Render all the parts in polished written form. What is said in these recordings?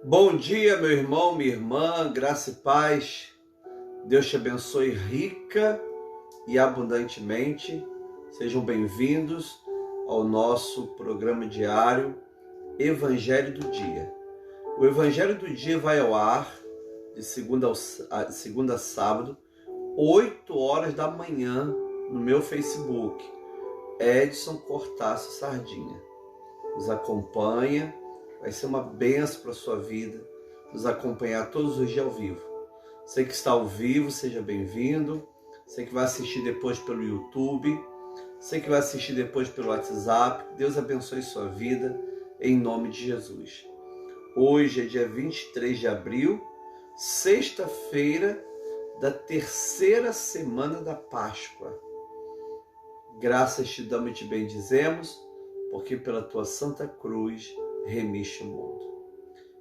Bom dia, meu irmão, minha irmã, graça e paz. Deus te abençoe rica e abundantemente. Sejam bem-vindos ao nosso programa diário Evangelho do Dia. O Evangelho do Dia vai ao ar de segunda a sábado, 8 horas da manhã, no meu Facebook, Edson Cortaço Sardinha. Nos acompanha. Vai ser uma benção para a sua vida nos acompanhar todos os dias ao vivo. Você que está ao vivo, seja bem-vindo. Você que vai assistir depois pelo YouTube. Você que vai assistir depois pelo WhatsApp. Deus abençoe sua vida, em nome de Jesus. Hoje é dia 23 de abril, sexta-feira da terceira semana da Páscoa. Graças te damos e te bendizemos, porque pela tua santa cruz remiste o mundo.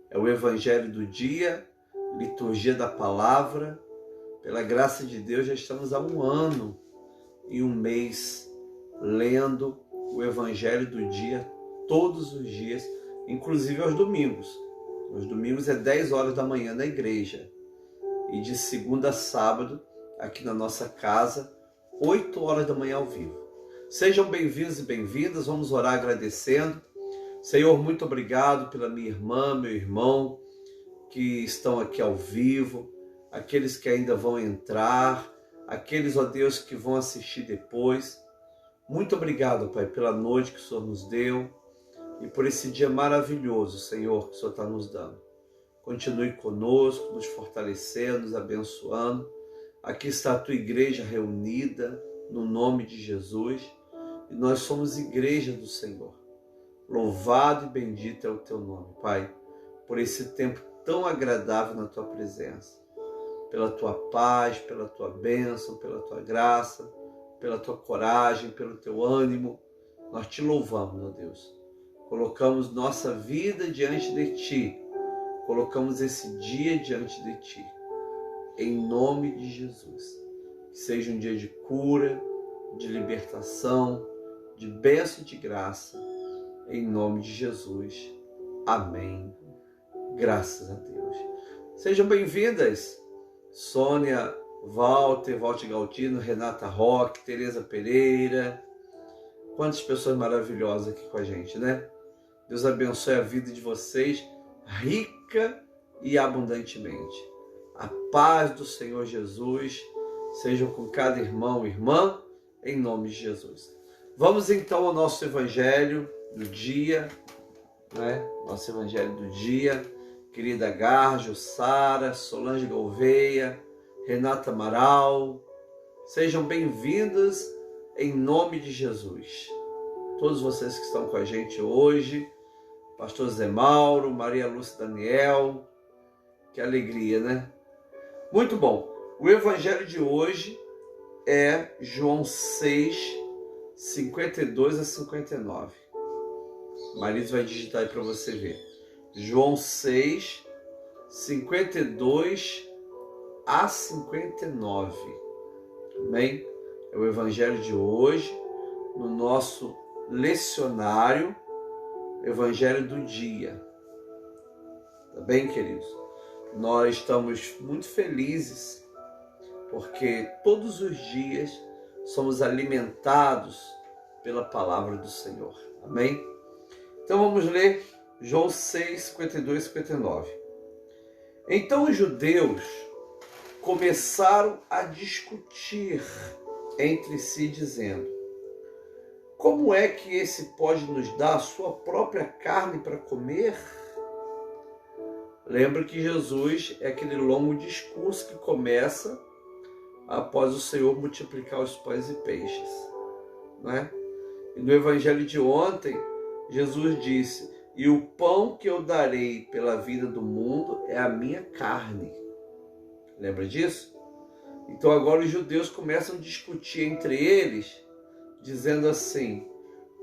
É o Evangelho do dia, liturgia da palavra. Pela graça de Deus, já estamos há 1 ano e 1 mês lendo o Evangelho do dia todos os dias, inclusive aos domingos. Os domingos é 10 horas da manhã na igreja e de segunda a sábado, aqui na nossa casa, 8 horas da manhã ao vivo. Sejam bem-vindos e bem-vindas, vamos orar agradecendo. Senhor, muito obrigado pela minha irmã, meu irmão, que estão aqui ao vivo, aqueles que ainda vão entrar, aqueles, ó Deus, que vão assistir depois. Muito obrigado, Pai, pela noite que o Senhor nos deu e por esse dia maravilhoso, Senhor, que o Senhor está nos dando. Continue conosco, nos fortalecendo, nos abençoando. Aqui está a tua igreja reunida no nome de Jesus e nós somos igreja do Senhor. Louvado e bendito é o teu nome, Pai, por esse tempo tão agradável na tua presença, pela tua paz, pela tua bênção, pela tua graça, pela tua coragem, pelo teu ânimo. Nós te louvamos, ó Deus. Colocamos nossa vida diante de ti, colocamos esse dia diante de ti, em nome de Jesus. Que seja um dia de cura, de libertação, de bênção e de graça, em nome de Jesus. Amém. Graças a Deus. Sejam bem-vindas, Sônia, Walter Galtino, Renata Roque, Tereza Pereira. Quantas pessoas maravilhosas aqui com a gente, né? Deus abençoe a vida de vocês, rica e abundantemente. A paz do Senhor Jesus seja com cada irmão e irmã, em nome de Jesus. Vamos então ao nosso Evangelho do dia, né? Nosso Evangelho do dia, querida Garjo, Sara, Solange Gouveia, Renata Amaral, sejam bem-vindas em nome de Jesus. Todos vocês que estão com a gente hoje, Pastor Zé Mauro, Maria Lúcia Daniel, que alegria, né? Muito bom. O Evangelho de hoje é João 6, 52 a 59. Marisa vai digitar aí para você ver. João 6, 52 a 59. Amém? É o Evangelho de hoje, no nosso lecionário, Evangelho do dia. Tá bem, queridos? Nós estamos muito felizes, porque todos os dias somos alimentados pela palavra do Senhor. Amém? Então vamos ler João 6, 52 e 59. Então os judeus começaram a discutir entre si, dizendo: como é que esse pode nos dar a sua própria carne para comer? Lembra que Jesus é aquele longo discurso que começa após o Senhor multiplicar os pães e peixes, né? E no Evangelho de ontem, Jesus disse: e o pão que eu darei pela vida do mundo é a minha carne. Lembra disso? Então agora os judeus começam a discutir entre eles, dizendo assim: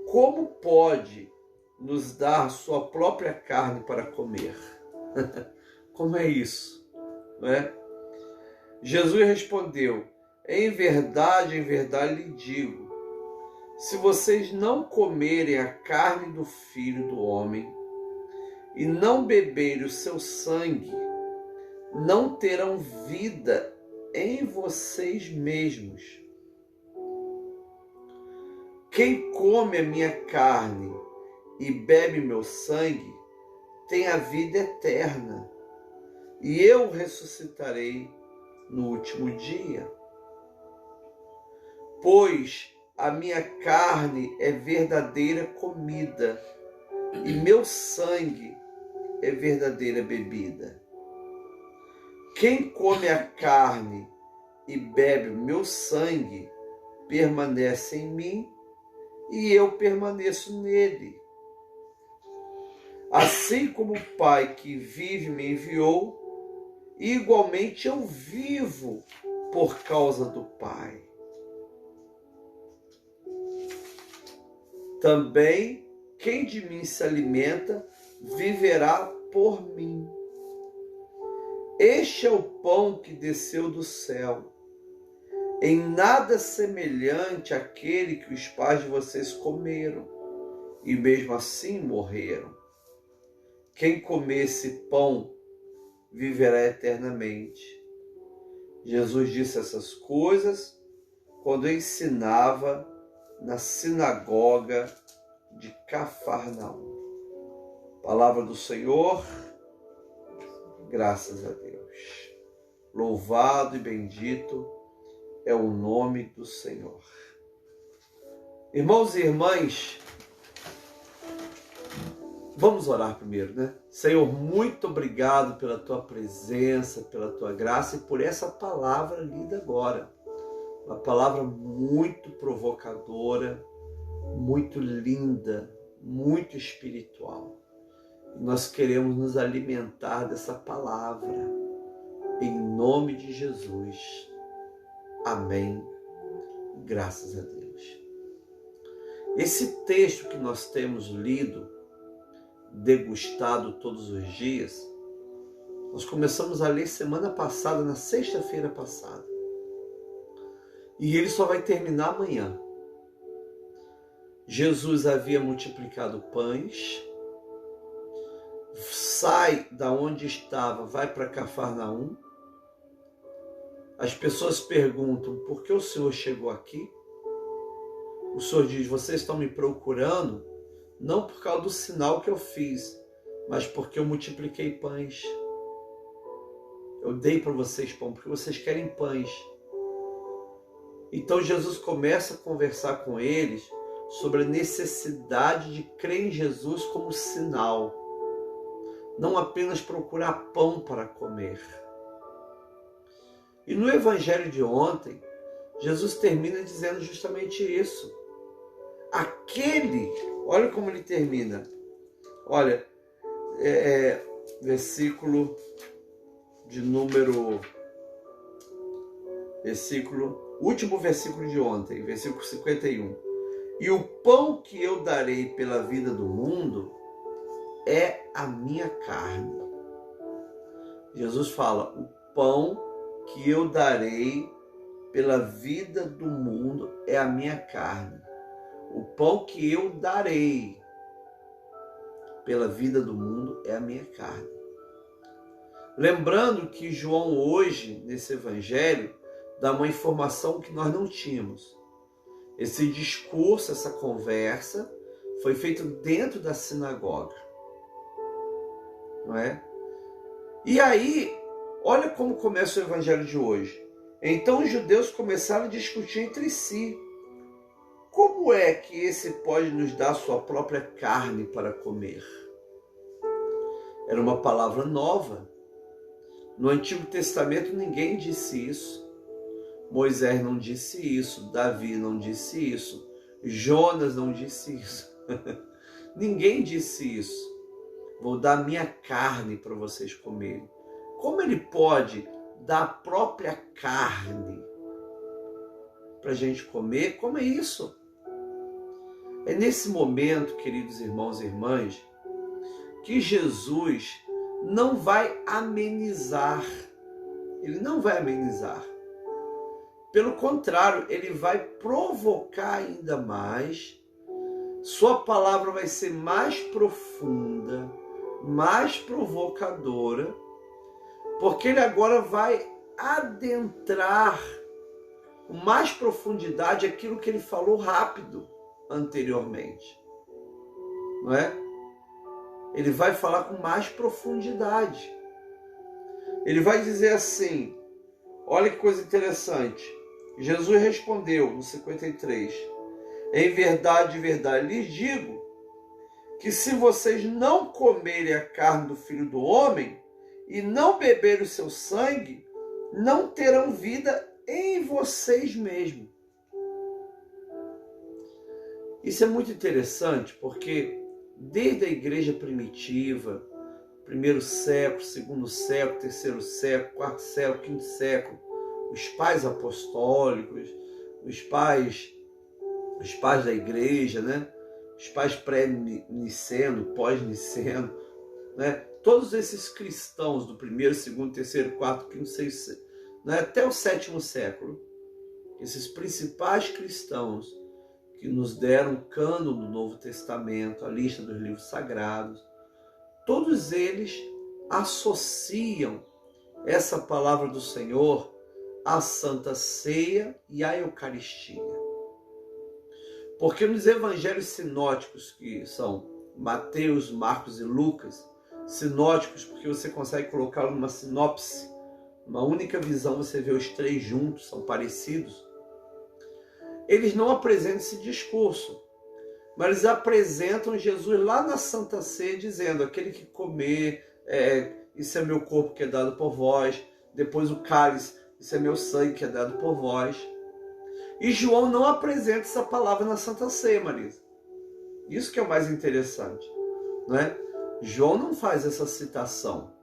como pode nos dar sua própria carne para comer? Como é isso? Não é? Jesus respondeu: em verdade lhe digo, se vocês não comerem a carne do Filho do Homem e não beberem o seu sangue, não terão vida em vocês mesmos. Quem come a minha carne e bebe meu sangue tem a vida eterna, e eu ressuscitarei no último dia. Pois a minha carne é verdadeira comida, e meu sangue é verdadeira bebida. Quem come a carne e bebe o meu sangue permanece em mim, e eu permaneço nele. Assim como o Pai que vive me enviou, igualmente eu vivo por causa do Pai. Também quem de mim se alimenta viverá por mim. Este é o pão que desceu do céu, em nada semelhante àquele que os pais de vocês comeram, e mesmo assim morreram. Quem comer esse pão viverá eternamente. Jesus disse essas coisas quando ensinava na sinagoga de Cafarnaum. Palavra do Senhor, graças a Deus. Louvado e bendito é o nome do Senhor. Irmãos e irmãs, vamos orar primeiro, né? Senhor, muito obrigado pela tua presença, pela tua graça e por essa palavra lida agora. Uma palavra muito provocadora, muito linda, muito espiritual. Nós queremos nos alimentar dessa palavra, em nome de Jesus. Amém. Graças a Deus. Esse texto que nós temos lido, degustado todos os dias, nós começamos a ler semana passada, na sexta-feira passada. E ele só vai terminar amanhã. Jesus havia multiplicado pães, sai da onde estava, vai para Cafarnaum. As pessoas perguntam, por que o Senhor chegou aqui? O Senhor diz, vocês estão me procurando, não por causa do sinal que eu fiz, mas porque eu multipliquei pães. Eu dei para vocês pão, porque vocês querem pães. Então Jesus começa a conversar com eles sobre a necessidade de crer em Jesus como sinal. Não apenas procurar pão para comer. E no evangelho de ontem, Jesus termina dizendo justamente isso. Olha como ele termina. Olha, versículo de número... último versículo de ontem, versículo 51. E o pão que eu darei pela vida do mundo é a minha carne. Jesus fala, o pão que eu darei pela vida do mundo é a minha carne. O pão que eu darei pela vida do mundo é a minha carne. Lembrando que João hoje, nesse evangelho, dá uma informação que nós não tínhamos. Esse discurso, essa conversa, foi feito dentro da sinagoga. Não é? E aí, olha como começa o evangelho de hoje. Então os judeus começaram a discutir entre si. Como é que esse pode nos dar sua própria carne para comer? Era uma palavra nova. No Antigo Testamento ninguém disse isso. Moisés não disse isso, Davi não disse isso, Jonas não disse isso. Ninguém disse isso. Vou dar minha carne para vocês comerem. Como ele pode dar a própria carne para a gente comer? Como é isso? É nesse momento, queridos irmãos e irmãs, que Jesus não vai amenizar. Ele não vai amenizar. Pelo contrário, ele vai provocar ainda mais. Sua palavra vai ser mais profunda, mais provocadora, porque ele agora vai adentrar com mais profundidade aquilo que ele falou rápido anteriormente, não é? Ele vai falar com mais profundidade. Ele vai dizer assim, olha que coisa interessante. Jesus respondeu no 53, em verdade, lhes digo, que se vocês não comerem a carne do Filho do Homem e não beberem o seu sangue, não terão vida em vocês mesmos. Isso é muito interessante, porque desde a igreja primitiva, primeiro século, segundo século, terceiro século, quarto século, quinto século, os pais apostólicos, os pais da igreja, né? Os pais pré-niceno, pós-niceno, né? Todos esses cristãos do primeiro, segundo, terceiro, quarto, quinto, sexto, né? Até o sétimo século, esses principais cristãos que nos deram o cânon do Novo Testamento, a lista dos livros sagrados, todos eles associam essa palavra do Senhor à Santa Ceia e à Eucaristia. Porque nos evangelhos sinóticos, que são Mateus, Marcos e Lucas, sinóticos porque você consegue colocá-lo numa sinopse, uma única visão, você vê os três juntos, são parecidos, eles não apresentam esse discurso, mas eles apresentam Jesus lá na Santa Ceia dizendo, aquele que comer, isso é meu corpo que é dado por vós, depois o cálice, isso é meu sangue que é dado por vós. E João não apresenta essa palavra na Santa Ceia, Marisa. Isso que é o mais interessante, não é? João não faz essa citação.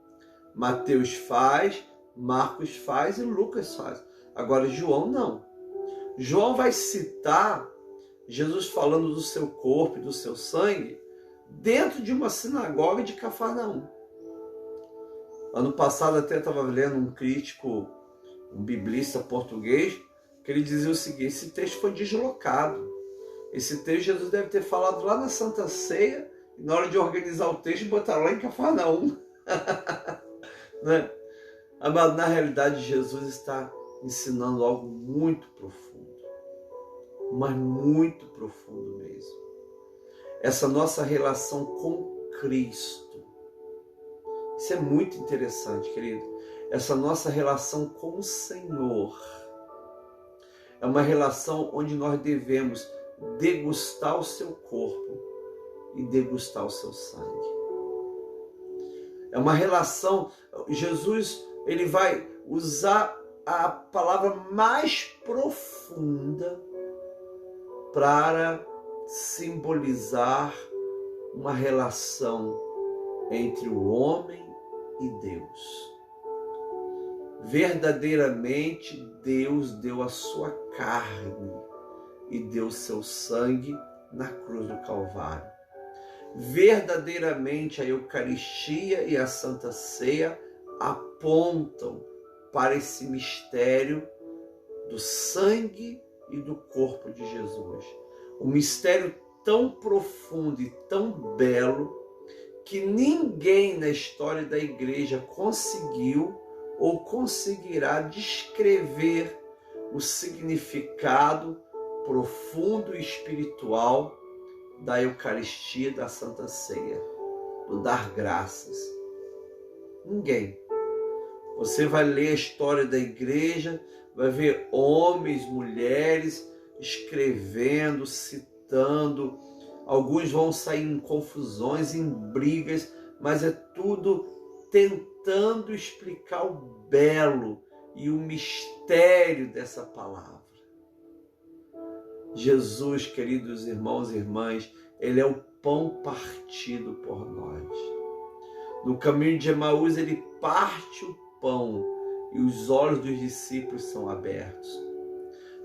Mateus faz, Marcos faz e Lucas faz. Agora João não. João vai citar Jesus falando do seu corpo e do seu sangue dentro de uma sinagoga de Cafarnaum. Ano passado até estava lendo um crítico, um biblista português, que ele dizia o seguinte, esse texto foi deslocado. Esse texto Jesus deve ter falado lá na Santa Ceia, e na hora de organizar o texto, botaram lá em Cafarnaum. Né? Mas na realidade Jesus está ensinando algo muito profundo, mas muito profundo mesmo. Essa nossa relação com Cristo. Isso é muito interessante, querido. Essa nossa relação com o Senhor é uma relação onde nós devemos degustar o seu corpo e degustar o seu sangue. É uma relação, Jesus, ele vai usar a palavra mais profunda para simbolizar uma relação entre o homem e Deus. Verdadeiramente Deus deu a sua carne e deu seu sangue na cruz do Calvário. Verdadeiramente a Eucaristia e a Santa Ceia apontam para esse mistério do sangue e do corpo de Jesus. Um mistério tão profundo e tão belo que ninguém na história da igreja conseguiu ou conseguirá descrever o significado profundo e espiritual da Eucaristia e da Santa Ceia, do dar graças. Ninguém. Você vai ler a história da igreja, vai ver homens, mulheres escrevendo, citando. Alguns vão sair em confusões, em brigas, mas é tudo tentando explicar o belo e o mistério dessa palavra. Jesus, queridos irmãos e irmãs, ele é o pão partido por nós. No caminho de Emaús, ele parte o pão e os olhos dos discípulos são abertos.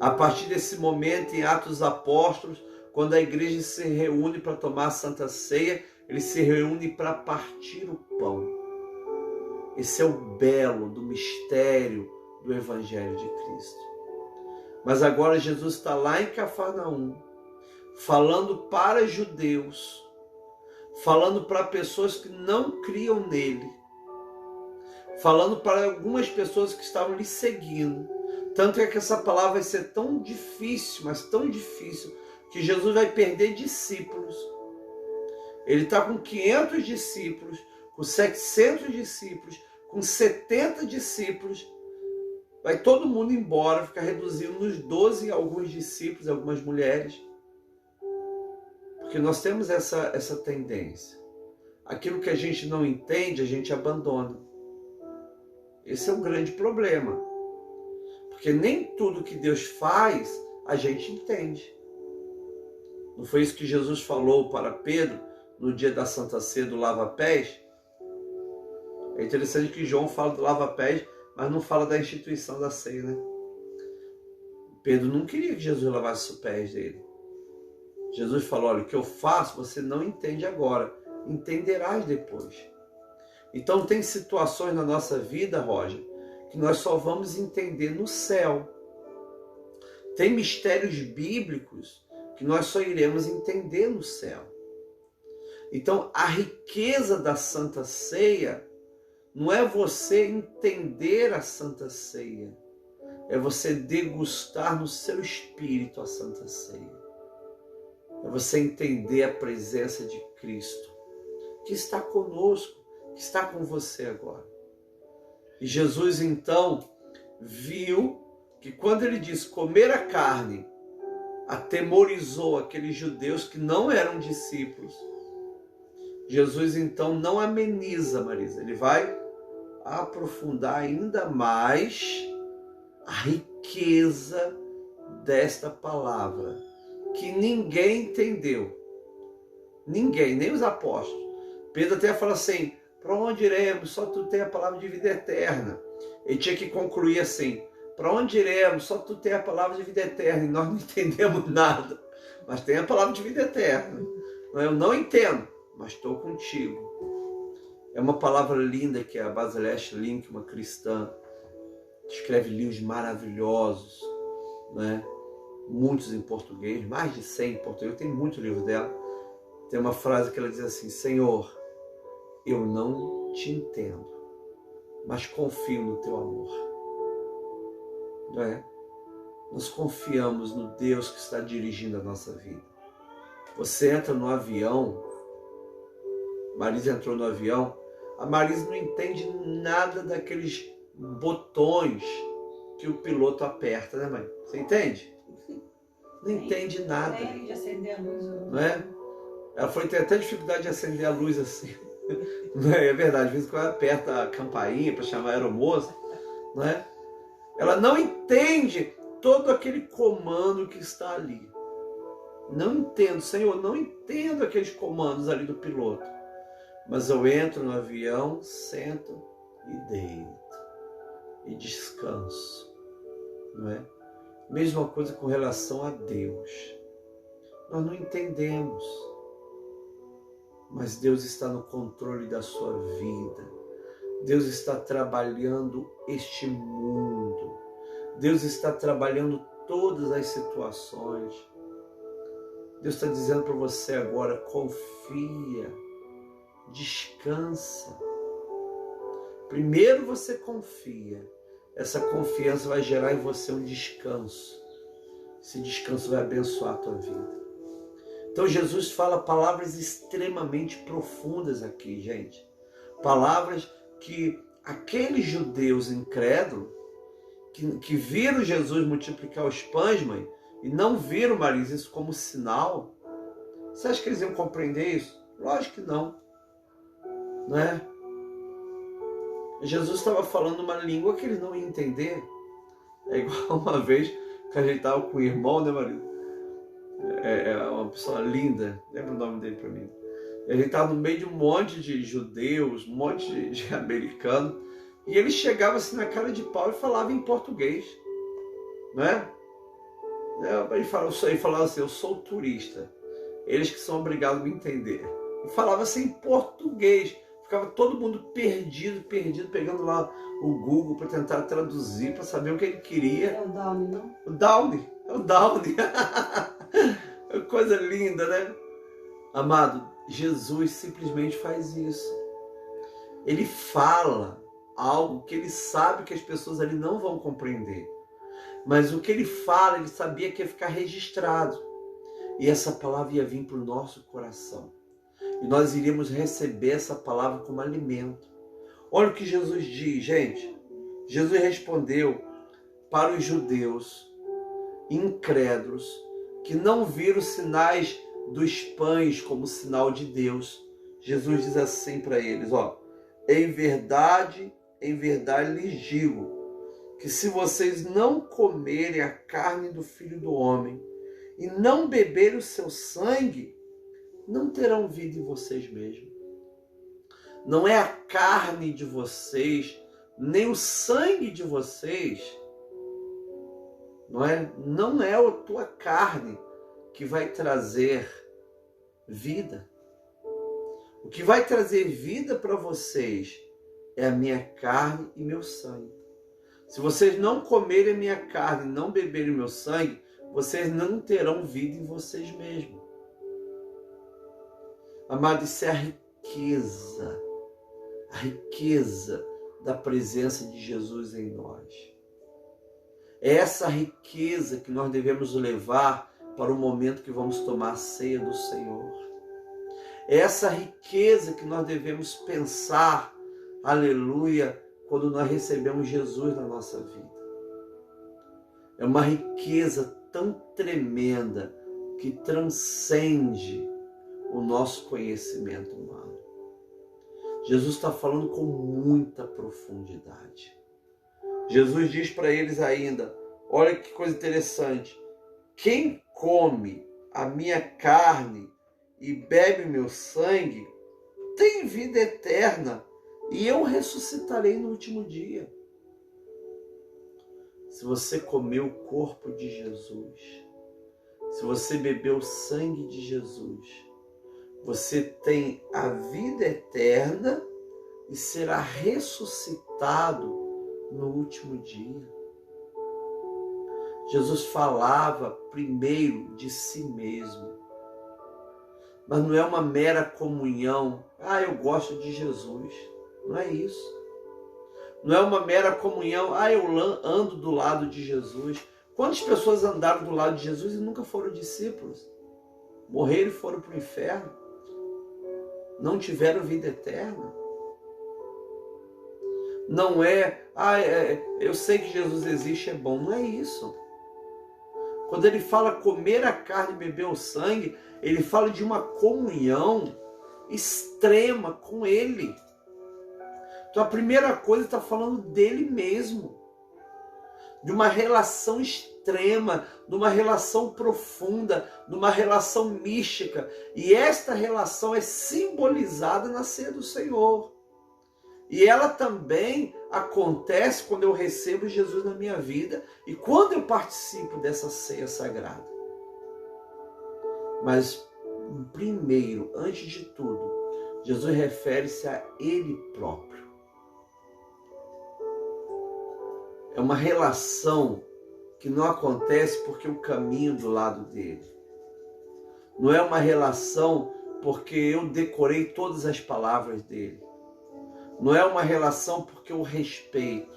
A partir desse momento, em Atos dos Apóstolos, quando a igreja se reúne para tomar a Santa Ceia, ele se reúne para partir o pão. Esse é o belo do mistério do Evangelho de Cristo. Mas agora Jesus está lá em Cafarnaum, falando para judeus, falando para pessoas que não criam nele, falando para algumas pessoas que estavam lhe seguindo. Tanto é que essa palavra vai ser tão difícil, mas tão difícil, que Jesus vai perder discípulos. Ele está com 500 discípulos, com 700 discípulos, com 70 discípulos. Vai todo mundo embora, ficar reduzindo nos 12 alguns discípulos, algumas mulheres. Porque nós temos essa tendência. Aquilo que a gente não entende, a gente abandona. Esse é um grande problema. Porque nem tudo que Deus faz, a gente entende. Não foi isso que Jesus falou para Pedro no dia da Santa Ceia do lava-pés? É interessante que João fala do lava-pés, mas não fala da instituição da ceia, né? Pedro não queria que Jesus lavasse os pés dele. Jesus falou, olha, o que eu faço você não entende agora, entenderás depois. Então tem situações na nossa vida, Roger, que nós só vamos entender no céu. Tem mistérios bíblicos que nós só iremos entender no céu. Então a riqueza da Santa Ceia não é você entender a Santa Ceia, é você degustar no seu espírito a Santa Ceia. É você entender a presença de Cristo, que está conosco, que está com você agora. E Jesus então viu que quando ele disse comer a carne, atemorizou aqueles judeus que não eram discípulos. Jesus então não ameniza, Marisa, ele vai aprofundar ainda mais a riqueza desta palavra, que ninguém entendeu. Ninguém, nem os apóstolos. Pedro até fala assim, para onde iremos? Só tu tem a palavra de vida eterna. Ele tinha que concluir assim, para onde iremos? Só tu tem a palavra de vida eterna. E nós não entendemos nada, mas tem a palavra de vida eterna. Eu não entendo, mas estou contigo. É uma palavra linda que a Basileia Link, uma cristã, escreve livros maravilhosos, né? Muitos em português, mais de 100 em português, tem muito livro dela. Tem uma frase que ela diz assim, Senhor, eu não te entendo, mas confio no teu amor. Não é? Nós confiamos no Deus que está dirigindo a nossa vida. Você entra no avião, Marisa entrou no avião, a Marisa não entende nada daqueles botões que o piloto aperta, né, mãe? Você entende? Não entende nada. Nem de acender a luz. Não é? Ela foi ter até dificuldade de acender a luz assim. Não é? É verdade, às vezes quando ela aperta a campainha para chamar a aeromoça, não é? Ela não entende todo aquele comando que está ali. Não entendo, Senhor, não entendo aqueles comandos ali do piloto. Mas eu entro no avião, sento e deito. E descanso. Não é? Mesma coisa com relação a Deus. Nós não entendemos. Mas Deus está no controle da sua vida. Deus está trabalhando este mundo. Deus está trabalhando todas as situações. Deus está dizendo para você agora, confia, descansa. Primeiro você confia. Essa confiança vai gerar em você um descanso. Esse descanso vai abençoar a tua vida. Então Jesus fala palavras extremamente profundas aqui, gente. Palavras que aqueles judeus incrédulos, que viram Jesus multiplicar os pães, mãe, e não viram, Marisa, isso como sinal. Você acha que eles iam compreender isso? Lógico que não. Não é? Jesus estava falando uma língua que eles não iam entender. É igual uma vez que a gente estava com o irmão, né, Marisa? É uma pessoa linda, lembra o nome dele para mim. E a gente estava no meio de um monte de judeus, um monte de americanos, e ele chegava assim na cara de pau e falava em português, né? Ele falava assim, eu sou turista, eles que são obrigados a me entender. E falava assim em português, ficava todo mundo perdido, pegando lá o Google para tentar traduzir, para saber o que ele queria. É o Downy, não? O Downy, é o Downy. Coisa linda, né? Amado, Jesus simplesmente faz isso. Ele fala algo que ele sabe que as pessoas ali não vão compreender. Mas o que ele fala, ele sabia que ia ficar registrado. E essa palavra ia vir para o nosso coração. E nós iríamos receber essa palavra como alimento. Olha o que Jesus diz, gente. Jesus respondeu para os judeus incrédulos que não viram os sinais dos pães como sinal de Deus. Jesus diz assim para eles, em verdade lhes digo, que se vocês não comerem a carne do Filho do Homem e não beberem o seu sangue, não terão vida em vocês mesmos. Não é a carne de vocês, nem o sangue de vocês, não é a tua carne que vai trazer vida. O que vai trazer vida para vocês é a minha carne e meu sangue. Se vocês não comerem a minha carne e não beberem o meu sangue, vocês não terão vida em vocês mesmos. Amado, isso é a riqueza da presença de Jesus em nós. É essa riqueza que nós devemos levar para o momento que vamos tomar a ceia do Senhor. É essa riqueza que nós devemos pensar, aleluia, quando nós recebemos Jesus na nossa vida. É uma riqueza tão tremenda que transcende o nosso conhecimento humano. Jesus está falando com muita profundidade. Jesus diz para eles ainda, olha que coisa interessante, quem come a minha carne e bebe meu sangue tem vida eterna e eu ressuscitarei no último dia. Se você comer o corpo de Jesus, se você beber o sangue de Jesus, você tem a vida eterna e será ressuscitado no último dia. Jesus falava primeiro de si mesmo. Mas não é uma mera comunhão. Eu gosto de Jesus. Não é isso. Não é uma mera comunhão. Eu ando do lado de Jesus. Quantas pessoas andaram do lado de Jesus e nunca foram discípulos? Morreram e foram para o inferno. Não tiveram vida eterna. Não é, eu sei que Jesus existe, é bom. Não é isso. Quando ele fala comer a carne e beber o sangue, ele fala de uma comunhão extrema com ele. Então a primeira coisa está falando dele mesmo. De uma relação extrema, de uma relação profunda, de uma relação mística. E esta relação é simbolizada na ceia do Senhor. E ela também acontece quando eu recebo Jesus na minha vida e quando eu participo dessa ceia sagrada. Mas primeiro, antes de tudo, Jesus refere-se a Ele próprio. É uma relação que não acontece porque eu caminho do lado dele. Não é uma relação porque eu decorei todas as palavras dele. Não é uma relação porque eu respeito.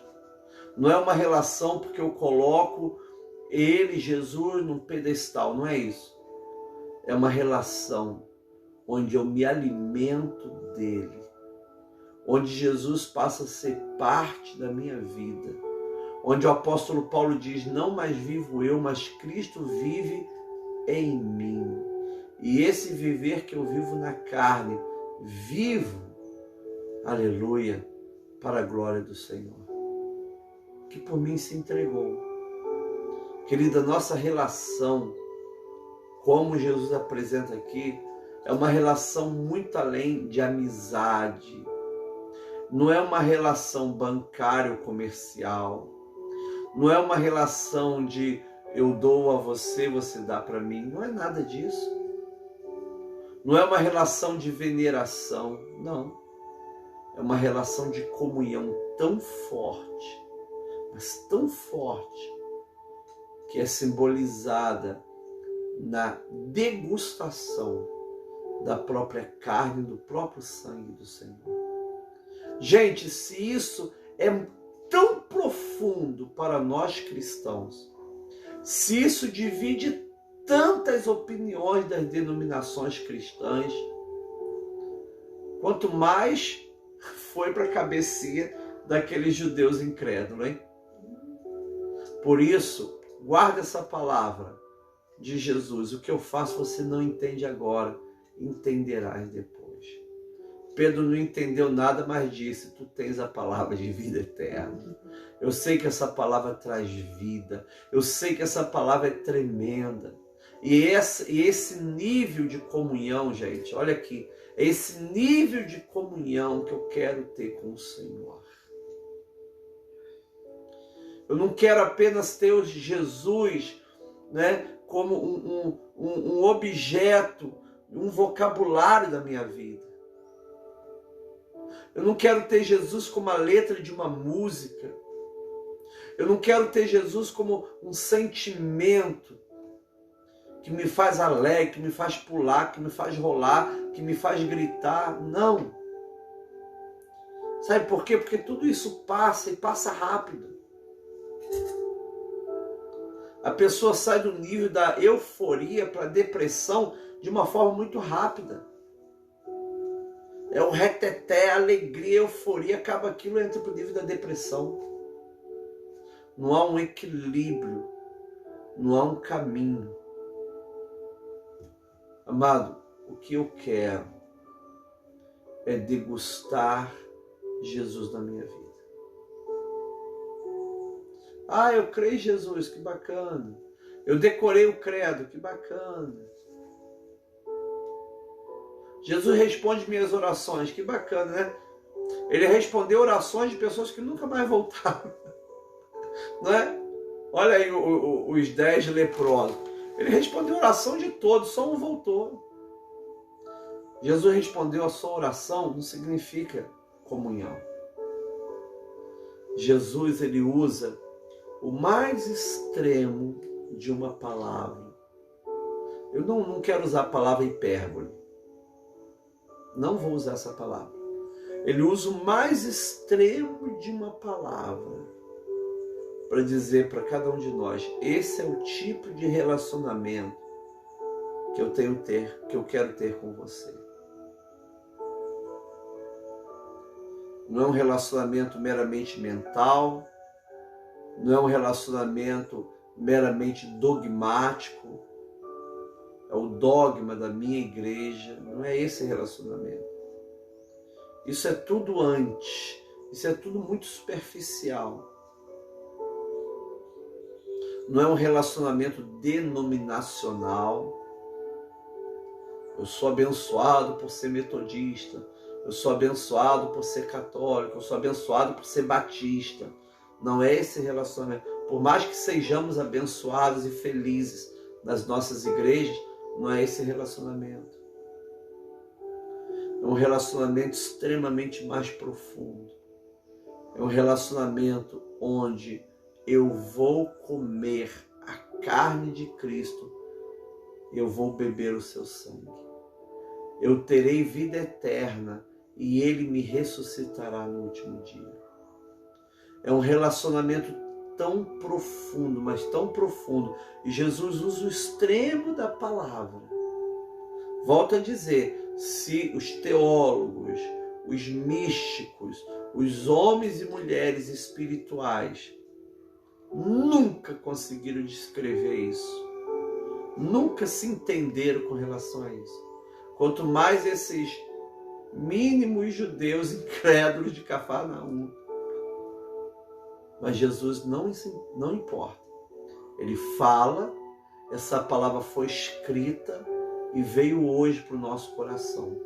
Não é uma relação porque eu coloco ele, Jesus, num pedestal. Não é isso. É uma relação onde eu me alimento dele. Onde Jesus passa a ser parte da minha vida. Onde o apóstolo Paulo diz, não mais vivo eu, mas Cristo vive em mim. E esse viver que eu vivo na carne, vivo, aleluia, para a glória do Senhor, que por mim se entregou. Querida, nossa relação, como Jesus apresenta aqui, é uma relação muito além de amizade. Não é uma relação bancária ou comercial. Não é uma relação de eu dou a você, você dá para mim. Não é nada disso. Não é uma relação de veneração. Não. É uma relação de comunhão tão forte, mas tão forte, que é simbolizada na degustação da própria carne, do próprio sangue do Senhor. Gente, se isso é tão profundo para nós cristãos, se isso divide tantas opiniões das denominações cristãs, quanto mais foi para a cabecinha daqueles judeus incrédulos, hein? Por isso, guarda essa palavra de Jesus. O que eu faço você não entende agora, entenderás depois. Pedro não entendeu nada, mas disse: tu tens a palavra de vida eterna. Eu sei que essa palavra traz vida. Eu sei que essa palavra é tremenda. E esse nível de comunhão, gente, olha aqui, é esse nível de comunhão que eu quero ter com o Senhor. Eu não quero apenas ter o Jesus, né, como um objeto, um vocabulário da minha vida. Eu não quero ter Jesus como a letra de uma música. Eu não quero ter Jesus como um sentimento que me faz alegre, que me faz pular, que me faz rolar, que me faz gritar. Não. Sabe por quê? Porque tudo isso passa e passa rápido. A pessoa sai do nível da euforia para a depressão de uma forma muito rápida. É o reteté, a alegria, a euforia, acaba aquilo e entra para o nível da depressão. Não há um equilíbrio, não há um caminho. Amado, o que eu quero é degustar Jesus na minha vida. Ah, eu creio em Jesus, que bacana. Eu decorei o credo, que bacana. Jesus responde minhas orações, que bacana, né? Ele respondeu orações de pessoas que nunca mais voltaram. Não é? Olha aí os 10 leprosos. Ele respondeu a oração de todos, só um voltou. Jesus respondeu a sua oração, não significa comunhão. Jesus, ele usa o mais extremo de uma palavra. Eu não quero usar a palavra hipérbole. Não vou usar essa palavra. Ele usa o mais extremo de uma palavra para dizer para cada um de nós: esse é o tipo de relacionamento que eu quero ter com você. Não é um relacionamento meramente mental, não é um relacionamento meramente dogmático, é o dogma da minha igreja, não é esse relacionamento. Isso é tudo antes, isso é tudo muito superficial. Não é um relacionamento denominacional. Eu sou abençoado por ser metodista, eu sou abençoado por ser católico, eu sou abençoado por ser batista. Não é esse relacionamento. Por mais que sejamos abençoados e felizes nas nossas igrejas, não é esse relacionamento. É um relacionamento extremamente mais profundo. É um relacionamento onde eu vou comer a carne de Cristo, eu vou beber o seu sangue. Eu terei vida eterna e ele me ressuscitará no último dia. É um relacionamento tão profundo, mas tão profundo. E Jesus usa o extremo da palavra. Volto a dizer, se os teólogos, os místicos, os homens e mulheres espirituais nunca conseguiram descrever isso, nunca se entenderam com relação a isso, quanto mais esses mínimos judeus incrédulos de Cafarnaum. Mas Jesus não importa. Ele fala, essa palavra foi escrita e veio hoje para o nosso coração.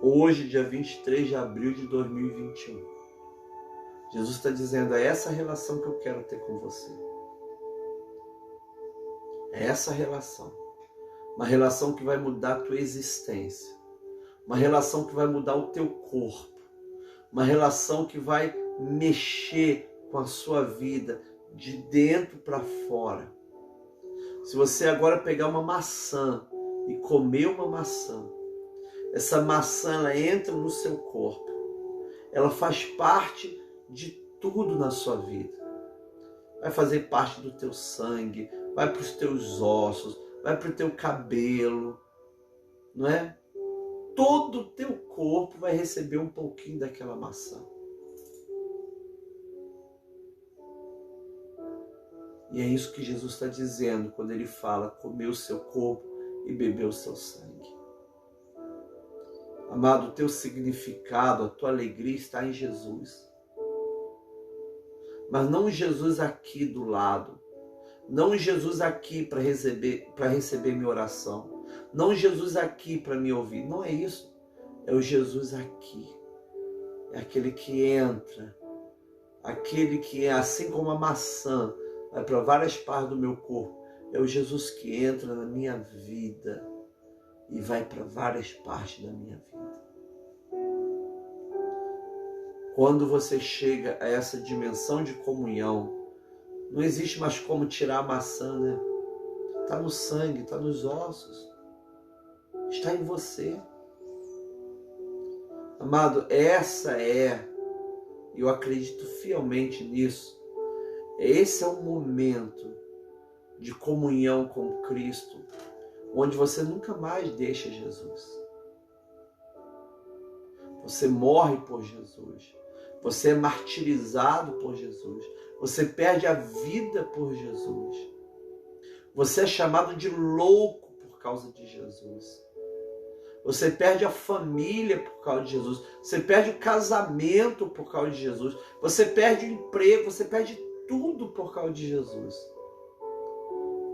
Hoje, dia 23 de abril de 2021. Jesus está dizendo, é essa relação que eu quero ter com você. É essa relação. Uma relação que vai mudar a tua existência. Uma relação que vai mudar o teu corpo. Uma relação que vai mexer com a sua vida de dentro para fora. Se você agora pegar uma maçã e comer uma maçã, Essa maçã, ela entra no seu corpo. Ela faz parte de tudo na sua vida. Vai fazer parte do teu sangue, vai para os teus ossos, vai para o teu cabelo, não é? Todo o teu corpo vai receber um pouquinho daquela maçã. E é isso que Jesus está dizendo quando ele fala comer o seu corpo e beber o seu sangue. Amado, o teu significado, a tua alegria está em Jesus. Mas não Jesus aqui do lado. Não Jesus aqui para receber minha oração. Não Jesus aqui para me ouvir. Não é isso. É o Jesus aqui. É aquele que entra. Aquele que é assim como a maçã. Vai para várias partes do meu corpo. É o Jesus que entra na minha vida e vai para várias partes da minha vida. Quando você chega a essa dimensão de comunhão, não existe mais como tirar a maçã, né? Está no sangue, está nos ossos, está em você. Amado, essa é, eu acredito fielmente nisso, esse é o momento de comunhão com Cristo, onde você nunca mais deixa Jesus. Você morre por Jesus. Você é martirizado por Jesus. Você perde a vida por Jesus. Você é chamado de louco por causa de Jesus. Você perde a família por causa de Jesus. Você perde o casamento por causa de Jesus. Você perde o emprego. Você perde tudo por causa de Jesus.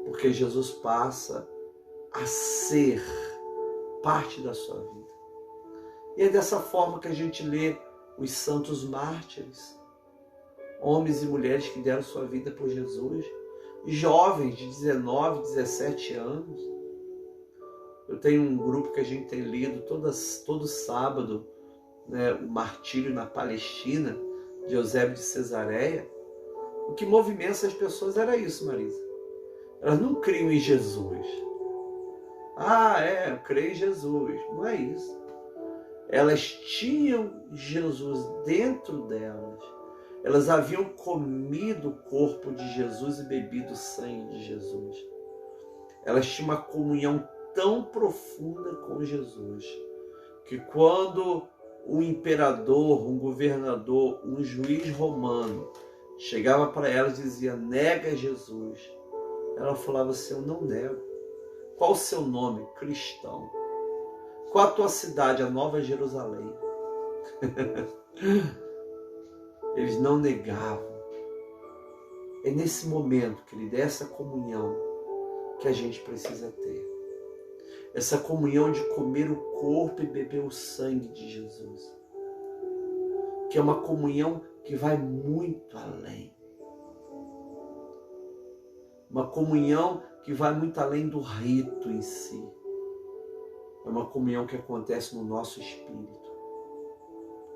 Porque Jesus passa a ser parte da sua vida. E é dessa forma que a gente lê os santos mártires, homens e mulheres que deram sua vida por Jesus, jovens de 19, 17 anos. Eu tenho um grupo que a gente tem lido todo sábado, né, o martírio na Palestina, de Eusébio de Cesareia. O que movimenta essas pessoas era isso, Marisa. Elas não criam em Jesus. Eu creio em Jesus. Não é isso. Elas tinham Jesus dentro delas. Elas haviam comido o corpo de Jesus e bebido o sangue de Jesus. Elas tinham uma comunhão tão profunda com Jesus, que quando um imperador, um governador, um juiz romano chegava para elas e dizia: nega Jesus, ela falava assim: eu não nego. Qual o seu nome? Cristão. Qual a tua cidade? A Nova Jerusalém. Eles não negavam. É nesse momento que ele dá essa comunhão que a gente precisa ter. Essa comunhão de comer o corpo e beber o sangue de Jesus. Que é uma comunhão que vai muito além. Uma comunhão que vai muito além do rito em si. É uma comunhão que acontece no nosso espírito,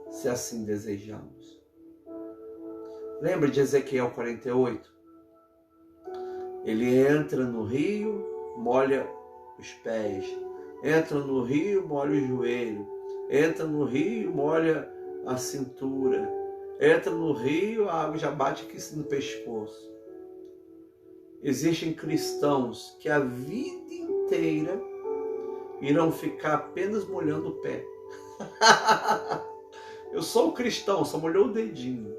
se assim desejamos. Lembra de Ezequiel 48? Ele entra no rio, molha os pés. Entra no rio, molha o joelho. Entra no rio, molha a cintura. Entra no rio, a água já bate aqui no pescoço. Existem cristãos que a vida inteira irão ficar apenas molhando o pé. Eu sou um cristão, só molhou o dedinho.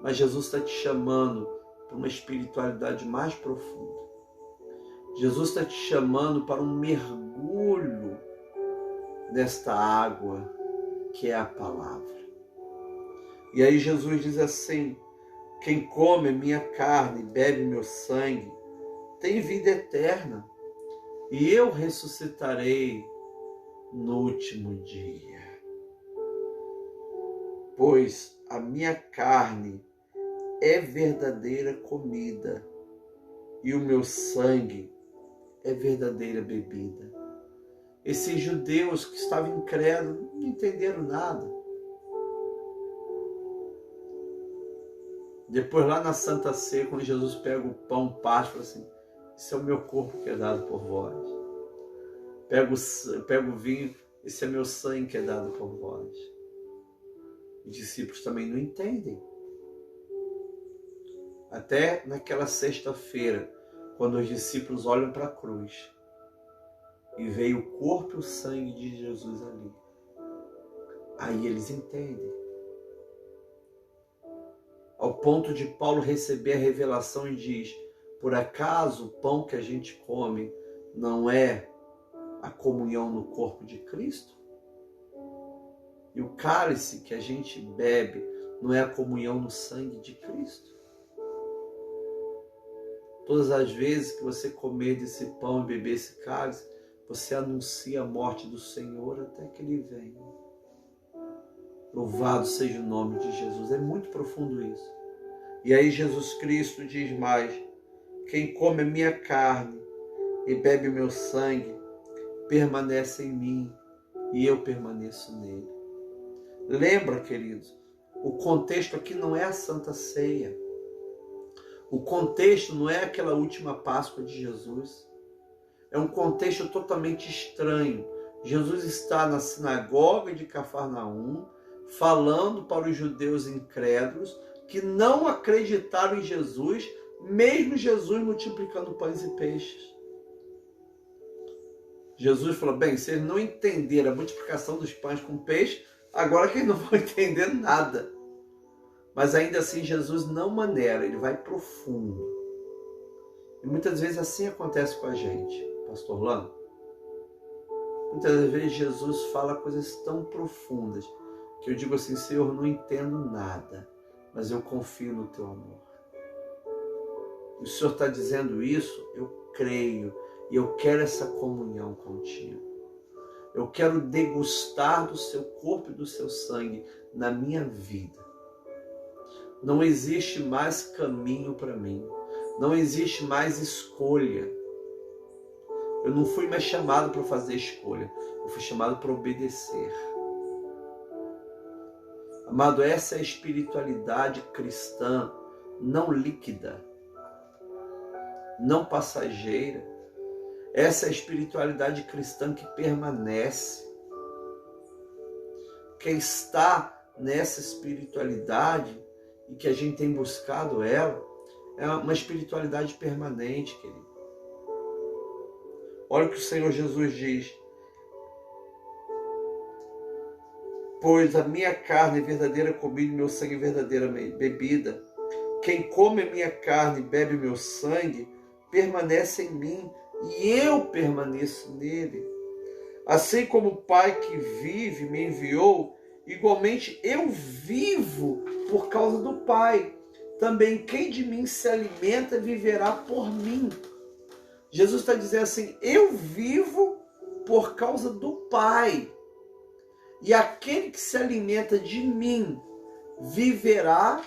Mas Jesus está te chamando para uma espiritualidade mais profunda. Jesus está te chamando para um mergulho nesta água que é a palavra. E aí Jesus diz assim: quem come minha carne e bebe meu sangue tem vida eterna, e eu ressuscitarei no último dia. Pois a minha carne é verdadeira comida e o meu sangue é verdadeira bebida. Esses judeus que estavam incrédulos não entenderam nada. Depois lá na Santa Ceia, quando Jesus pega o pão, parte, fala assim: isso é o meu corpo que é dado por vós. Pega o vinho, Esse é meu sangue que é dado por vós. Os discípulos também não entendem. Até naquela sexta-feira, quando os discípulos olham para a cruz e veem o corpo e o sangue de Jesus ali, aí eles entendem. Ao ponto de Paulo receber a revelação e diz: por acaso o pão que a gente come não é a comunhão no corpo de Cristo? E o cálice que a gente bebe não é a comunhão no sangue de Cristo? Todas as vezes que você comer desse pão e beber esse cálice, você anuncia a morte do Senhor até que Ele venha. Louvado seja o nome de Jesus. É muito profundo isso. E aí Jesus Cristo diz mais: quem come a minha carne e bebe o meu sangue, permanece em mim e eu permaneço nele. Lembra, queridos, o contexto aqui não é a Santa Ceia. O contexto não é aquela última Páscoa de Jesus. É um contexto totalmente estranho. Jesus está na sinagoga de Cafarnaum, falando para os judeus incrédulos que não acreditaram em Jesus, mesmo Jesus multiplicando pães e peixes. Jesus falou: bem, vocês não entenderam a multiplicação dos pães com peixe, agora que eles não vão entender nada. Mas ainda assim Jesus não maneira, ele vai profundo. E muitas vezes assim acontece com a gente, Pastor Lano. Muitas vezes Jesus fala coisas tão profundas que eu digo assim: Senhor, não entendo nada, mas eu confio no teu amor. E o Senhor está dizendo isso, eu creio, e eu quero essa comunhão contigo. Eu quero degustar do seu corpo e do seu sangue na minha vida. Não existe mais caminho para mim. Não existe mais escolha. Eu não fui mais chamado para fazer escolha. Eu fui chamado para obedecer. Amado, essa é a espiritualidade cristã não líquida, não passageira. Essa é a espiritualidade cristã que permanece. Quem está nessa espiritualidade e que a gente tem buscado ela, é uma espiritualidade permanente, querido. Olha o que o Senhor Jesus diz: pois a minha carne é verdadeira comida e meu sangue é verdadeira bebida. Quem come a minha carne e bebe o meu sangue, permanece em mim e eu permaneço nele. Assim como o Pai que vive me enviou, igualmente eu vivo por causa do Pai. Também quem de mim se alimenta viverá por mim. Jesus está dizendo assim: eu vivo por causa do Pai. E aquele que se alimenta de mim viverá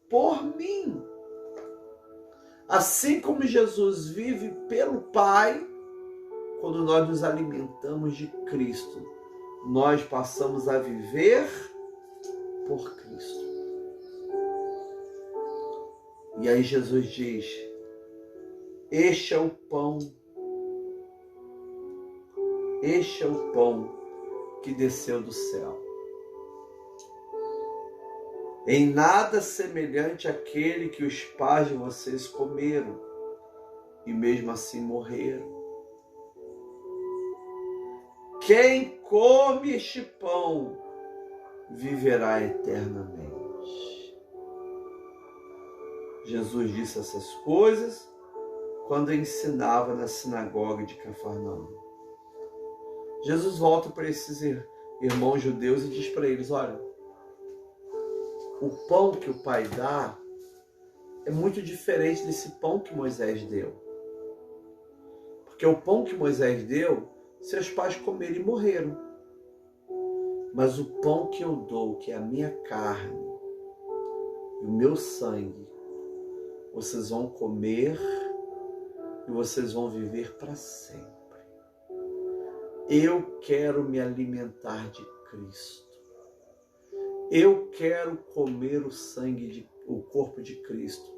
por mim. Assim como Jesus vive pelo Pai, quando nós nos alimentamos de Cristo, nós passamos a viver por Cristo. E aí Jesus diz: este é o pão que desceu do céu. Em nada semelhante àquele que os pais de vocês comeram e mesmo assim morreram. Quem come este pão viverá eternamente. Jesus disse essas coisas quando ensinava na sinagoga de Cafarnaum. Jesus volta para esses irmãos judeus e diz para eles: olha, o pão que o Pai dá é muito diferente desse pão que Moisés deu. Porque o pão que Moisés deu, seus pais comeram e morreram. Mas o pão que eu dou, que é a minha carne e o meu sangue, vocês vão comer e vocês vão viver para sempre. Eu quero me alimentar de Cristo. Eu quero comer o corpo de Cristo.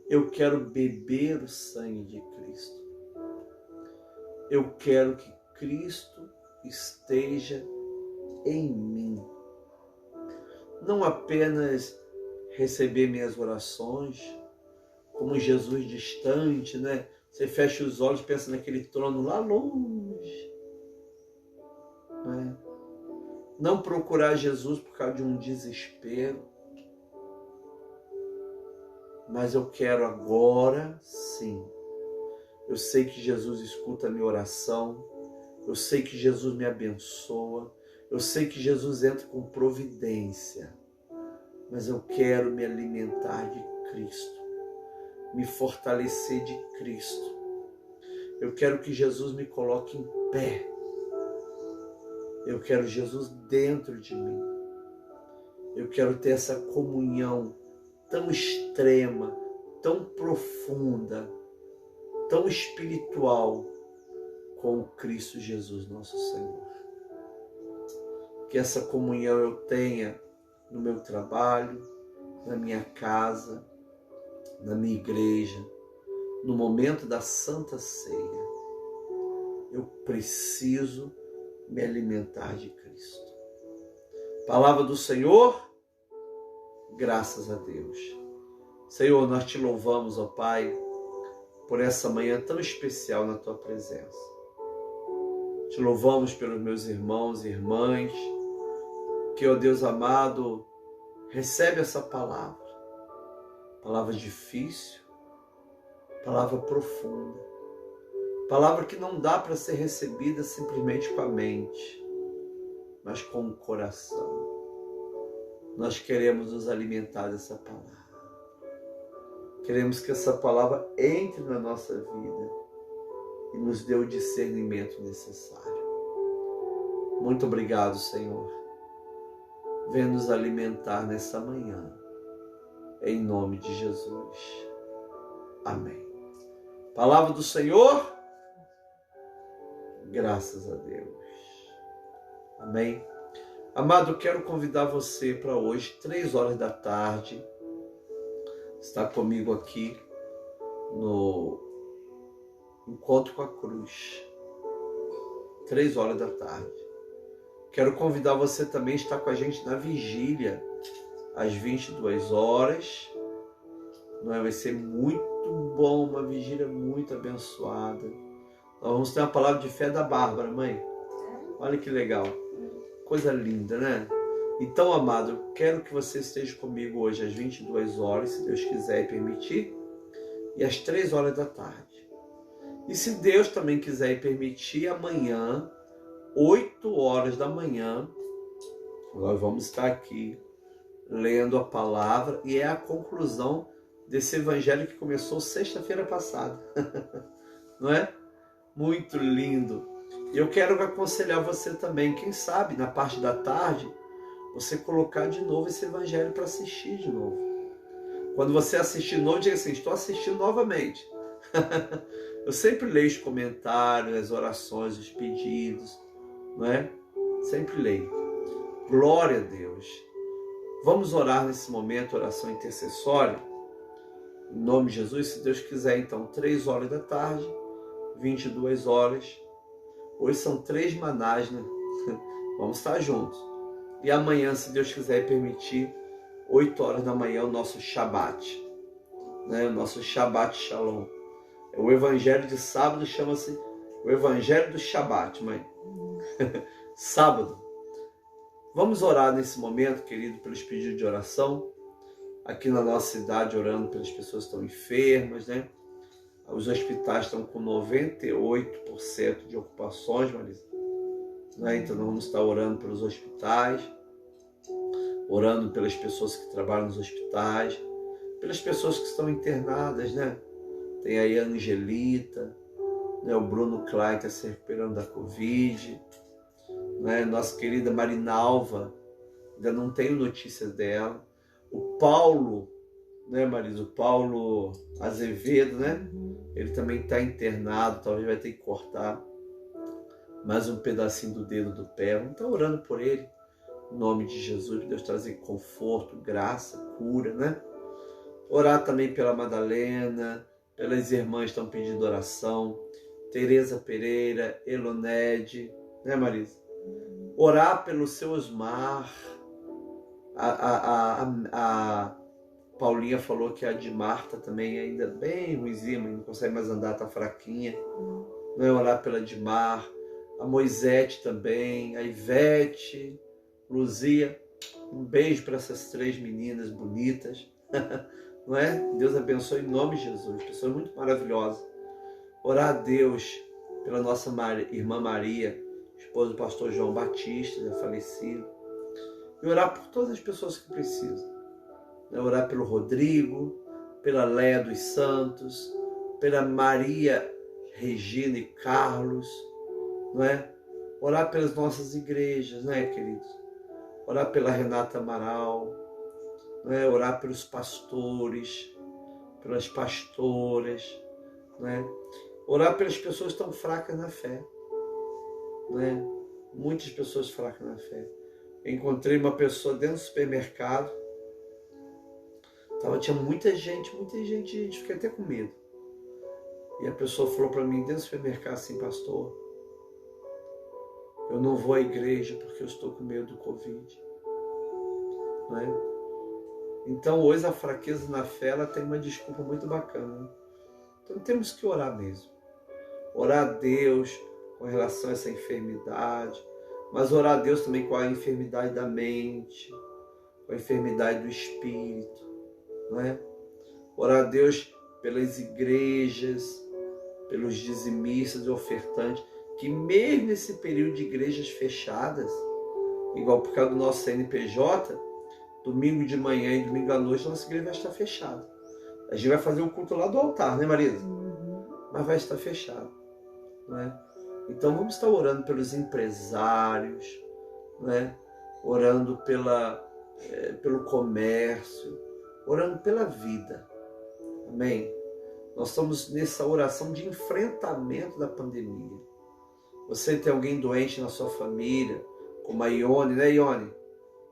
Eu quero beber o sangue de Cristo. Eu quero que Cristo esteja em mim. Não apenas receber minhas orações, como Jesus distante, né? Você fecha os olhos e pensa naquele trono lá longe. Né? Não procurar Jesus por causa de um desespero. Mas eu quero agora, sim. Eu sei que Jesus escuta a minha oração. Eu sei que Jesus me abençoa. Eu sei que Jesus entra com providência. Mas eu quero me alimentar de Cristo. Me fortalecer de Cristo. Eu quero que Jesus me coloque em pé. Eu quero Jesus dentro de mim. Eu quero ter essa comunhão tão extrema, tão profunda, tão espiritual com Cristo Jesus, nosso Senhor. Que essa comunhão eu tenha no meu trabalho, na minha casa, na minha igreja, no momento da Santa Ceia. Eu preciso me alimentar de Cristo. Palavra do Senhor, graças a Deus. Senhor, nós te louvamos, ó Pai, por essa manhã tão especial na tua presença. Te louvamos pelos meus irmãos e irmãs, que, ó Deus amado, recebe essa palavra. Palavra difícil, palavra profunda, palavra que não dá para ser recebida simplesmente com a mente, mas com o coração. Nós queremos nos alimentar dessa palavra. Queremos que essa palavra entre na nossa vida e nos dê o discernimento necessário. Muito obrigado, Senhor. Venha nos alimentar nessa manhã. Em nome de Jesus. Amém. Palavra do Senhor. Graças a Deus. Amém. Amado, quero convidar você para hoje, 3 horas da tarde, estar comigo aqui no Encontro com a Cruz. 3 horas da tarde. Quero convidar você também a estar com a gente na vigília, às 22 horas. Não é? Vai ser muito bom, uma vigília muito abençoada. Nós vamos ter uma palavra de fé da Bárbara, mãe. Olha que legal. Coisa linda, né? Então, amado, eu quero que você esteja comigo hoje às 22 horas, se Deus quiser e permitir, e às 3 horas da tarde. E se Deus também quiser e permitir, amanhã, 8 horas da manhã, nós vamos estar aqui lendo a palavra, e é a conclusão desse evangelho que começou sexta-feira passada. Não é? Muito lindo. E eu quero aconselhar você também, quem sabe, na parte da tarde, você colocar de novo esse evangelho para assistir de novo. Quando você assistir de novo, diga assim, estou assistindo novamente. Eu sempre leio os comentários, as orações, os pedidos, não é? Sempre leio. Glória a Deus. Vamos orar nesse momento, oração intercessória. Em nome de Jesus, se Deus quiser, então, 3 horas da tarde, 22 horas. Hoje são 3 manás, né? Vamos estar juntos. E amanhã, se Deus quiser e permitir, 8 horas da manhã, o nosso Shabat. Né? O nosso Shabat Shalom. O evangelho de sábado chama-se o evangelho do Shabat, mãe. Sábado. Vamos orar nesse momento, querido, pelos pedidos de oração. Aqui na nossa cidade, orando pelas pessoas que estão enfermas, né? Os hospitais estão com 98% de ocupações, Marisa. Né? Então nós vamos estar orando pelos hospitais, orando pelas pessoas que trabalham nos hospitais, pelas pessoas que estão internadas, né? Tem aí a Angelita, né? O Bruno Klein está se recuperando da Covid, né? Nossa querida Marinalva, ainda não tenho notícias dela. O Paulo, né, Marisa? O Paulo Azevedo, né? Ele também está internado, talvez vai ter que cortar mais um pedacinho do dedo do pé. Vamos estar orando por ele, em nome de Jesus, que Deus trazer conforto, graça, cura, né? Orar também pela Madalena, pelas irmãs que estão pedindo oração, Tereza Pereira, Elonede, né, Marisa? Orar pelo seu Osmar. A Paulinha falou que a de Marta também é ainda bem ruizinha, não consegue mais andar, tá fraquinha. Não é? Orar pela Edmar, a Moisete também, a Ivete, Luzia. Um beijo para essas 3 meninas bonitas. Não é? Deus abençoe em nome de Jesus. Pessoas muito maravilosas. Orar a Deus pela nossa irmã Maria, esposa do pastor João Batista, já falecido. E orar por todas as pessoas que precisam. Orar pelo Rodrigo, pela Léa dos Santos, pela Maria Regina e Carlos, não é? Orar pelas nossas igrejas, não é, queridos? Orar pela Renata Amaral, não é? Orar pelos pastores, pelas pastoras, não é? Orar pelas pessoas tão fracas na fé, não é? Muitas pessoas fracas na fé. Eu encontrei uma pessoa dentro do supermercado, tinha muita gente, fiquei até com medo. E a pessoa falou para mim dentro do supermercado assim: pastor, eu não vou à igreja porque eu estou com medo do Covid. Não é? Então hoje a fraqueza na fé, ela tem uma desculpa muito bacana. Né? Então temos que orar mesmo. Orar a Deus com relação a essa enfermidade, mas orar a Deus também com a enfermidade da mente, com a enfermidade do espírito. Não é? Orar a Deus pelas igrejas, pelos dizimistas e ofertantes, que mesmo nesse período de igrejas fechadas, igual por causa do nosso CNPJ, domingo de manhã e domingo à noite, nossa igreja vai estar fechada. A gente vai fazer o culto lá do altar, né, Marisa? Mas vai estar fechado. Não é? Então vamos estar orando pelos empresários, não é? Orando pelo comércio, orando pela vida. Amém? Nós estamos nessa oração de enfrentamento da pandemia. Você tem alguém doente na sua família, como a Ione, né, Ione?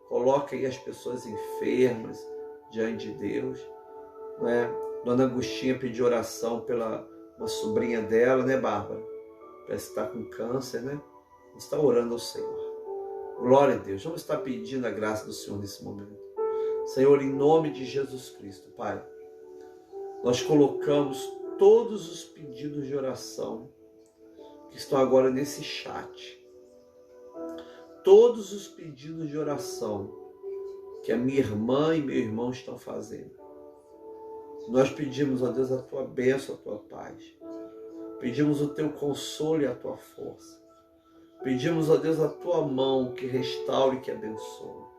Coloca aí as pessoas enfermas diante de Deus. Né? Dona Agostinha pediu oração pela uma sobrinha dela, né, Bárbara? Parece que está com câncer, né? Está orando ao Senhor. Glória a Deus. Vamos estar pedindo a graça do Senhor nesse momento. Senhor, em nome de Jesus Cristo, Pai, nós colocamos todos os pedidos de oração que estão agora nesse chat. Todos os pedidos de oração que a minha irmã e meu irmão estão fazendo. Nós pedimos, ó Deus, a tua bênção, a tua paz. Pedimos o teu consolo e a tua força. Pedimos, ó Deus, a tua mão que restaure e que abençoe.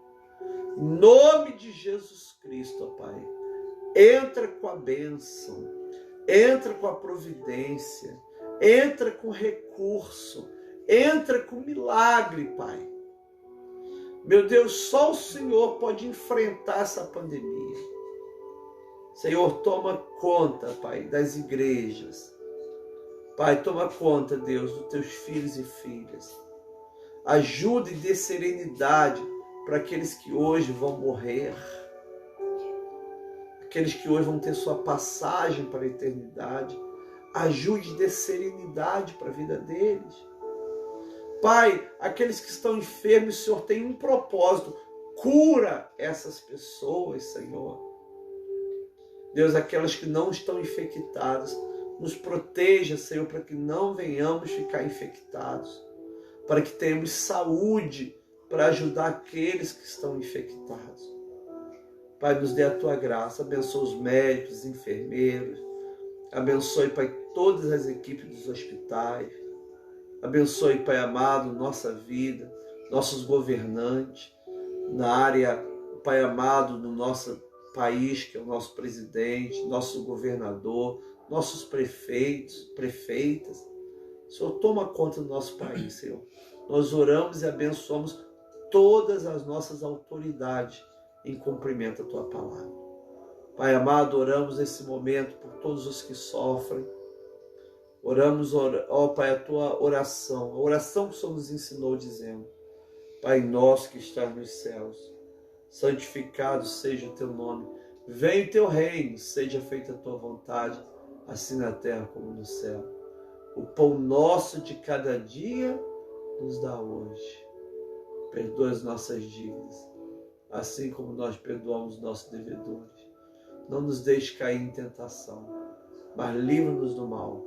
Em nome de Jesus Cristo, ó Pai, entra com a bênção, entra com a providência, entra com recurso, entra com milagre, Pai. Meu Deus, só o Senhor pode enfrentar essa pandemia. Senhor, toma conta, Pai, das igrejas. Pai, toma conta, Deus, dos teus filhos e filhas. Ajuda e dê serenidade para aqueles que hoje vão morrer. Aqueles que hoje vão ter sua passagem para a eternidade. Ajude e dê serenidade para a vida deles. Pai, aqueles que estão enfermos, o Senhor tem um propósito. Cura essas pessoas, Senhor. Deus, aquelas que não estão infectadas, nos proteja, Senhor, para que não venhamos ficar infectados. Para que tenhamos saúde para ajudar aqueles que estão infectados. Pai, nos dê a tua graça. Abençoe os médicos, os enfermeiros. Abençoe, Pai, todas as equipes dos hospitais. Abençoe, Pai amado, nossa vida, nossos governantes, na área, Pai amado, no nosso país, que é o nosso presidente, nosso governador, nossos prefeitos, prefeitas. Senhor, toma conta do nosso país, Senhor. Nós oramos e abençoamos todas as nossas autoridades em cumprimento à tua palavra. Pai amado, oramos nesse momento por todos os que sofrem. Oramos, ó Pai, a tua oração, a oração que o Senhor nos ensinou dizendo: Pai nosso que estás nos céus, santificado seja o teu nome. Venha o teu reino, seja feita a tua vontade, assim na terra como no céu. O pão nosso de cada dia nos dá hoje. Perdoa as nossas dívidas, assim como nós perdoamos nossos devedores. Não nos deixe cair em tentação, mas livra-nos do mal.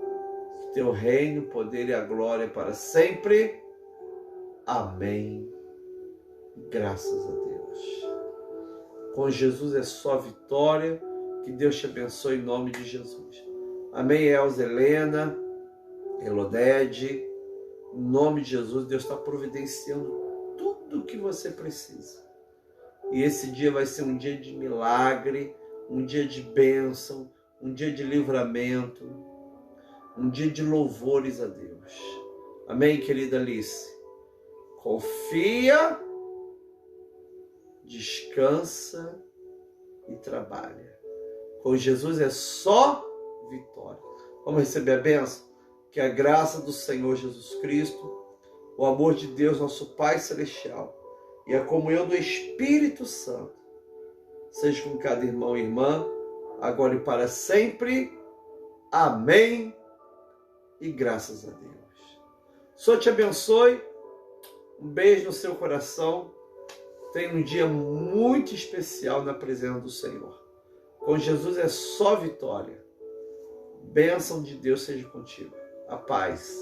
Que teu reino, o poder e a glória para sempre. Amém. Graças a Deus. Com Jesus é só vitória. Que Deus te abençoe em nome de Jesus. Amém, Elza, Helena, Elodede. Em nome de Jesus, Deus está providenciando tudo o que você precisa. E esse dia vai ser um dia de milagre, um dia de bênção, um dia de livramento, um dia de louvores a Deus. Amém, querida Alice? Confia, descansa e trabalha. Com Jesus é só vitória. Vamos receber a bênção? Que a graça do Senhor Jesus Cristo, o amor de Deus, nosso Pai Celestial, e a comunhão do Espírito Santo seja com cada irmão e irmã, agora e para sempre. Amém. E graças a Deus. O Senhor te abençoe. Um beijo no seu coração. Tenha um dia muito especial na presença do Senhor. Com Jesus é só vitória. Bênção de Deus seja contigo. A paz.